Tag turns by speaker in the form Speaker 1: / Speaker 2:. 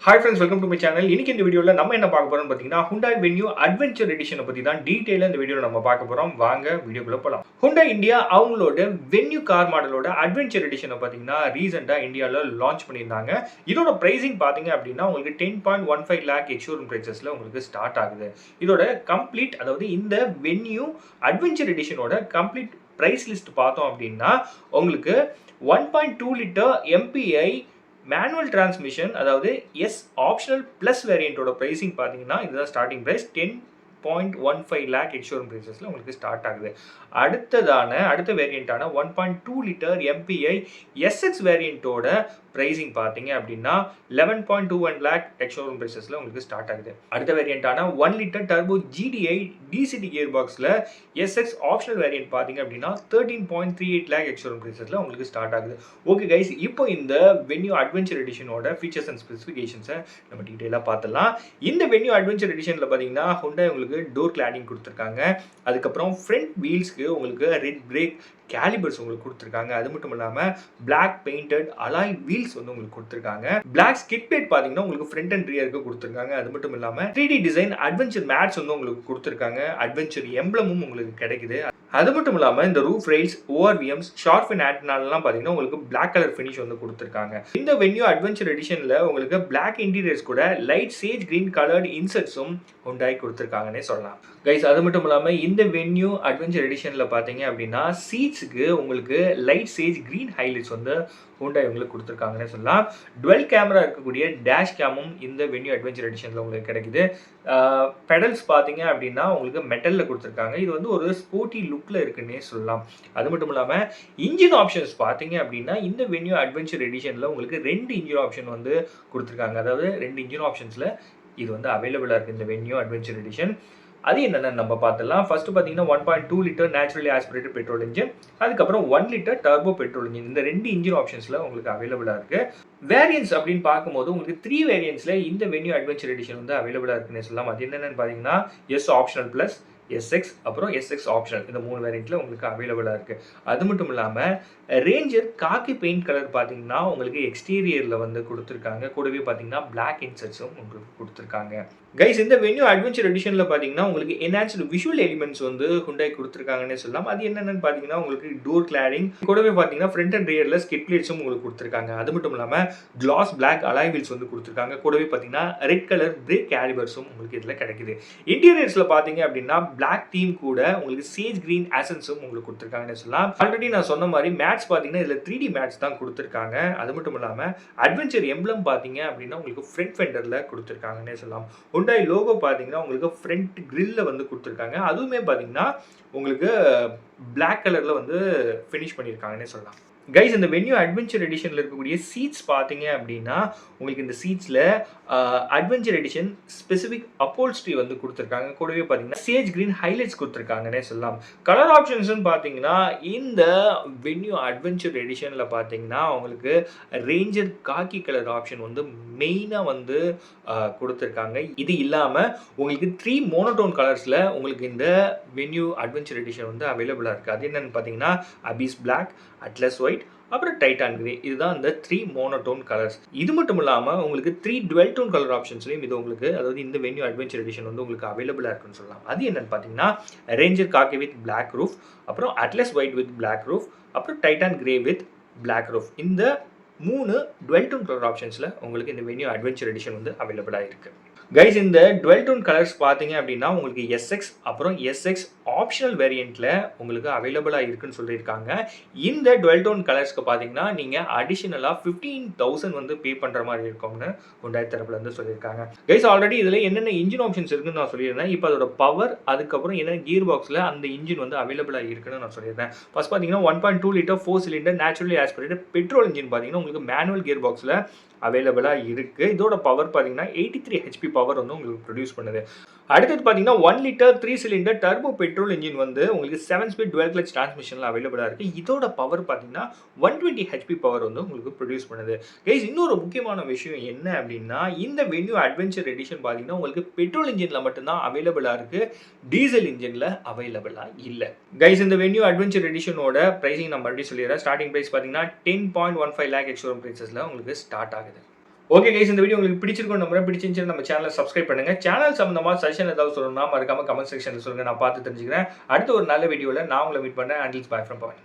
Speaker 1: Hi friends, welcome to my channel. இன்னைக்கு இந்த வீடியோல நம்ம என்ன பார்க்க போறோம்னு பாத்தீங்கன்னா Hyundai Venue Adventure Edition பத்தி தான் டீடைலா இந்த வீடியோல நம்ம பார்க்க போறோம். வாங்க வீடியோக்குள்ள போலாம். Hyundai India அவங்களோட Venue கார் மாடலோட Adventure Edition பாத்தீங்கன்னா ரீசன்ட்டா இந்தியால லான்ச் பண்ணிருந்தாங்க. இதோட பிரைசிங் பாத்தீங்க அப்படின்னா உங்களுக்கு 10.15 lakh எக்ஸ்-ஷோரூம் பிரைசஸ்ல உங்களுக்கு ஸ்டார்ட் ஆகுது. இதோட கம்ப்ளீட் அதாவது இந்த Venue Adventure Editionோட கம்ப்ளீட் பிரைஸ் லிஸ்ட் பார்த்தோம் அப்படின்னா உங்களுக்கு 1.2 லிட்டர் MPI மேனுவல் டிரான்ஸ்மிஷன் அதாவது எஸ் ஆப்ஷனல் ப்ளஸ் வேரியண்ட்டோட ப்ரைஸிங் பார்த்தீங்கன்னா இதுதான் ஸ்டார்டிங் ப்ரைஸ் 10.15 lakh எக்ஸ்-ஷோரூம் ப்ரைஸஸில் உங்களுக்கு ஸ்டார்ட் ஆகுது. அடுத்த வேரியண்ட்டான 1.2 லிட்டர் MPI எஸ்எக்ஸ் வேரியண்ட்டோட ப்ரைஸிங் பார்த்தீங்க அப்படின்னா 11.21 lakh எக்ஸ்-ஷோரூம் ப்ரைஸஸில் உங்களுக்கு ஸ்டார்ட் ஆகுது. அடுத்த வேரியண்ட்டான 1 litre turbo GDI DCT gear பாக்ஸில் எஸ்எக்ஸ் ஆப்ஷனல் வேரியண்ட் பார்த்தீங்க அப்படின்னா 13.38 lakh எக்ஸ்-ஷோரூம் ப்ரைஸஸில் உங்களுக்கு ஸ்டார்ட் ஆகுது. ஓகே கைஸ், இப்போ இந்த வென்யூ அட்வென்ச்சர் எடிஷனோட ஃபீச்சர்ஸ் அண்ட் ஸ்பெசிஃபிகேஷன்ஸை நம்ம டீட்டெயிலாக பார்த்துடலாம். இந்த வென்யூ அட்வென்ச்சர் எடிஷனில் பார்த்தீங்கன்னா Hyundai உங்களுக்கு டோர் கிளாடிங் கொடுத்துருக்காங்க. அதுக்கப்புறம் ஃப்ரண்ட் வீல்ஸ்க்கு உங்களுக்கு ரெட் பிரேக் கேலிபர்ஸ் உங்களுக்கு கொடுத்துருக்காங்க. அது மட்டும் இல்லாமல் பிளாக் பெயிண்டட் அலாய் வீல்ஸ் வந்து உங்களுக்கு கொடுத்துருக்காங்க. பிளாக் ஸ்கிட் பிளேட் பார்த்தீங்கன்னா உங்களுக்கு ஃப்ரண்ட் அண்ட் ரியருக்கு கொடுத்துருக்காங்க. அது மட்டும் இல்லாமல் 3D டிசைன் அட்வென்ச்சர் மேட்ஸ் வந்து உங்களுக்கு கொடுத்துருக்காங்க. அட்வென்ச்சர் எம்ப்ளமும் உங்களுக்கு கிடைக்குது. அது மட்டும் இல்லாமல் இந்த roof rails, ORVMs, shark fin ஆண்டனாலாம் பார்த்தீங்கன்னா உங்களுக்கு பிளாக் கலர் ஃபினிஷ் வந்து கொடுத்துருக்காங்க. இந்த வென்யூ அட்வென்ச்சர் எடிஷனில் உங்களுக்கு பிளாக் இன்டீரியர்ஸ் கூட லைட் சேஜ் கிரீன் கலர்டு இன்சர்ட்ஸும் Hyundai கொடுத்துருக்காங்கன்னே சொல்லலாம். கைஸ், அது மட்டும் இல்லாமல் இந்த வென்யூ அட்வென்ச்சர் எடிஷனில் பார்த்தீங்க அப்படின்னா சீட்ஸுக்கு உங்களுக்கு லைட் சேஜ் கிரீன் ஹைலைட்ஸ் வந்து Hyundai உங்களுக்கு கொடுத்துருக்காங்கன்னே சொல்லலாம். டுவெல் கேமரா இருக்கக்கூடிய டேஷ் கேமும் இந்த வென்யூ அட்வென்ச்சர் எடிஷனில் உங்களுக்கு கிடைக்குது. பெடல்ஸ் பார்த்தீங்க அப்படின்னா உங்களுக்கு மெட்டலில் கொடுத்துருக்காங்க. இது வந்து ஒரு ஸ்போர்ட்டி லுக்கில் இருக்குன்னே சொல்லலாம். அது மட்டும் இல்லாமல் இன்ஜின் ஆப்ஷன்ஸ் பார்த்தீங்க அப்படின்னா இந்த வென்யூ அட்வென்ச்சர் எடிஷனில் உங்களுக்கு 2 இன்ஜின் ஆப்ஷன் வந்து கொடுத்துருக்காங்க. அதாவது 2 இன்ஜின் ஆப்ஷன்ஸில் இது வந்து அவைலபிளாக இருக்குது இந்த வென்யூ அட்வென்ச்சர் எடிஷன். அது என்னென்னு நம்ம பார்த்துடலாம். ஃபர்ஸ்ட் பார்த்தீங்கன்னா 1.2 litre naturally aspirated petrol engine, அதுக்கப்புறம் 1 லிட்டர் டர்போ பெட்ரோல் இன்ஜின். இந்த 2 இன்ஜின் ஆப்ஷன்ஸில் உங்களுக்கு அவைலபிளாக இருக்குது. வேரியன்ஸ் அப்படின்னு பார்க்கும்போது உங்களுக்கு 3 வேரியன்ஸில் இந்த வென்யூ அட்வென்ச்சர் எடிஷன் வந்து அவைலபிளாக இருக்குன்னு சொல்லலாம். அது என்னென்னு பார்த்தீங்கன்னா எஸ் ஆப்ஷனல் ப்ளஸ், எஸ்எக்ஸ், அப்புறம் எஸ்எக்ஸ் ஆப்ஷனல், இந்த 3 வேரியண்ட்டில் உங்களுக்கு அவைலபிளாக இருக்குது. அது மட்டும் இல்லாமல் ரேஞ்சர் காக்கி பெயிண்ட் கலர் பார்த்தீங்கன்னா உங்களுக்கு எக்ஸ்டீரியரில் வந்து கொடுத்துருக்காங்க. கூடவே பார்த்தீங்கன்னா பிளாக் இன்சர்ட்ஸும் உங்களுக்கு கொடுத்துருக்காங்க. கைஸ், இந்த வென்யூ அட்வென்ச்சர் எடிஷனில் பார்த்தீங்கன்னா உங்களுக்கு என்ஹான்ஸ்டு விஷுவல் எலிமெண்ட்ஸ் வந்து Hyundai கொடுத்துருக்காங்கன்னே சொல்லலாம். அது என்னென்னு பார்த்தீங்கன்னா உங்களுக்கு டோர் கிளாடிங், கூடவே பார்த்தீங்கன்னா ஃப்ரண்ட் அண்ட் ரியரில் ஸ்கிட் பிளேட்ஸும் உங்களுக்கு கொடுத்துருக்காங்க. அது மட்டும் இல்லாமல் கிளாஸ் பிளாக் அலாய் வீல்ஸ் வந்து கொடுத்துருக்காங்க. கூடவே பார்த்தீங்கன்னா ரெட் கலர் பிரேக் கேலிபர்ஸும் உங்களுக்கு இதில் கிடைக்குது. இன்டீரியர்ஸில் பார்த்தீங்க அப்படின்னா பிளாக் தீம் கூட உங்களுக்கு சேஜ் கிரீன் ஆசன்ஸும் உங்களுக்கு கொடுத்துருக்காங்கன்னு சொல்லலாம். ஆல்ரெடி நான் சொன்ன மாதிரி மேட்ஸ் பார்த்தீங்கன்னா இதில் 3D மேட்ஸ் தான் கொடுத்துருக்காங்க. அது மட்டும் இல்லாமல் அட்வென்ச்சர் எம்ப்ளம் பார்த்தீங்க அப்படின்னா உங்களுக்கு ஃப்ரண்ட் ஃபெண்டரில் கொடுத்துருக்காங்கன்னே சொல்லலாம். Hyundai லோகோ பார்த்தீங்கன்னா உங்களுக்கு ஃப்ரண்ட் கிரில்ல வந்து கொடுத்துருக்காங்க. அதுவுமே பார்த்தீங்கன்னா உங்களுக்கு பிளாக் கலரில் வந்து ஃபினிஷ் பண்ணியிருக்காங்கன்னே சொல்லலாம். கைஸ், இந்த வென்யூ அட்வென்ச்சர் எடிஷனில் இருக்கக்கூடிய சீட்ஸ் பார்த்தீங்க அப்படின்னா உங்களுக்கு இந்த சீட்ஸில் அட்வென்ச்சர் எடிஷன் ஸ்பெசிஃபிக் அப்போல்ஸ்ட்ரி வந்து கொடுத்துருக்காங்க. கூடவே பார்த்தீங்கன்னா சேஜ் கிரீன் ஹைலைட்ஸ் கொடுத்துருக்காங்கன்னே சொல்லலாம். கலர் ஆப்ஷன்ஸ்னு பார்த்தீங்கன்னா இந்த வென்யூ அட்வென்ச்சர் எடிஷனில் பார்த்தீங்கன்னா உங்களுக்கு ரேஞ்சர் காக்கி கலர் ஆப்ஷன் வந்து மெயினாக வந்து கொடுத்துருக்காங்க. இது இல்லாமல் உங்களுக்கு 3 மோனோடோன் கலர்ஸில் உங்களுக்கு இந்த வென்யூ அட்வென்ச்சர் எடிஷன் வந்து அவைலபிளாக இருக்குது. அது என்னென்னு பார்த்தீங்கன்னா அபிஸ் பிளாக், அட்லஸ் ஒயிட், அப்புறம் டைட்டான் கிரே. இதுதான் இந்த 3 மோனோடோன் கலர்ஸ். இது மட்டும் இல்லாமல் உங்களுக்கு 3 டுவெல் டோன் கலர் ஆப்ஷன்ஸ்லையும் இது உங்களுக்கு அதாவது இந்த வென்யூ அட்வென்ச்சர் எடிஷன் வந்து உங்களுக்கு அவைலபிளாக இருக்குன்னு சொல்லலாம். அது என்னென்னு பார்த்தீங்கன்னா ranger khaki with black roof, அப்புறம் atlas white with black roof, அப்புறம் titan grey with black roof. இந்த 3 டுவெல் டோன் கலர் ஆப்ஷன்ஸில் உங்களுக்கு இந்த வென்யூ அட்வென்ச்சர் எடிஷன் வந்து அவைலபிளாக இருக்குது. கைஸ், இந்த டுவெல் டோன் கலர்ஸ் பார்த்தீங்க அப்படின்னா உங்களுக்கு எஸ்எக்ஸ் அப்புறம் எஸ்எக்ஸ் ஆப்ஷனல் வேரியண்ட்டில் உங்களுக்கு அவைலபிளாக இருக்குன்னு சொல்லியிருக்காங்க. இந்த டுவெல் டோன் கலர்ஸ்க்கு பார்த்தீங்கன்னா நீங்கள் அடிஷனலாக 15,000 வந்து பே பண்ணுற மாதிரி இருக்கும்னு Hyundai தரப்புல இருந்து சொல்லியிருக்காங்க. கைஸ், ஆல்ரெடி இதில் என்னென்ன இன்ஜின் ஆப்ஷன்ஸ் இருக்குன்னு நான் சொல்லியிருந்தேன். இப்போ அதோட பவர், அதுக்கப்புறம் என்னென்ன கியர் பாக்ஸில் அந்த இன்ஜின் வந்து அவைலபிளாக இருக்குன்னு நான் சொல்லியிருந்தேன். ஃபர்ஸ்ட் பார்த்தீங்கன்னா 1.2 litre 4 cylinder naturally aspirated petrol engine பார்த்தீங்கன்னா உங்களுக்கு மேனுவல் கியர் பாக்ஸில் அவைலபிளாக இருக்குது. இதோட பவர் பார்த்தீங்கன்னா 83 HP பவர் வந்து உங்களுக்கு ப்ரொடியூஸ் பண்ணுது. அடுத்தது பார்த்தீங்கன்னா 1 litre 3 cylinder turbo petrol engine வந்து உங்களுக்கு 7 ஸ்பீட் டுவெல் கிளச் டிரான்ஸ்மிஷனில் அவைலபிளாக இருக்குது. இதோட பவர் பார்த்தீங்கன்னா 120 HP பவர் வந்து உங்களுக்கு ப்ரொடியூஸ் பண்ணுது. கைஸ், இன்னொரு முக்கியமான விஷயம் என்ன அப்படின்னா இந்த வென்யூ அட்வென்ச்சர் எடிஷன் பார்த்தீங்கன்னா உங்களுக்கு பெட்ரோல் இன்ஜினில் மட்டும்தான் அவைலபிளாக இருக்குது, டீசல் இன்ஜினில் அவைலபிளாக இல்லை. கைஸ், இந்த வென்யூ அட்வென்ச்சர் எடிஷனோட ப்ரைஸிங் நான் மறுபடியும் சொல்லிடுறேன். ஸ்டார்டிங் ப்ரைஸ் பார்த்தீங்கன்னா 10.15 lakh எக்ஸ்-ஷோரூம் ப்ரைஸஸில் உங்களுக்கு ஸ்டார்ட் ஆகுது. ஓகே கைஸ், இந்த வீடியோ உங்களுக்கு பிடிச்சிருக்கும் நம்புறேன். பிடிச்சிருந்துச்சுன்னா நம்ம சேனலை சப்ஸ்கிரைப் பண்ணுங்க. சேனல் சம்பந்தமா சஜஷன் ஏதாவது சொல்லணும்னா மறக்காம கமெண்ட் செக்ஷன்ல சொல்லுங்க. நான் பார்த்து தெரிஞ்சுக்கிறேன். அடுத்த ஒரு நல்ல வீடியோல நான் உங்களை மீட் பண்ணேன். Until bye from Pawan.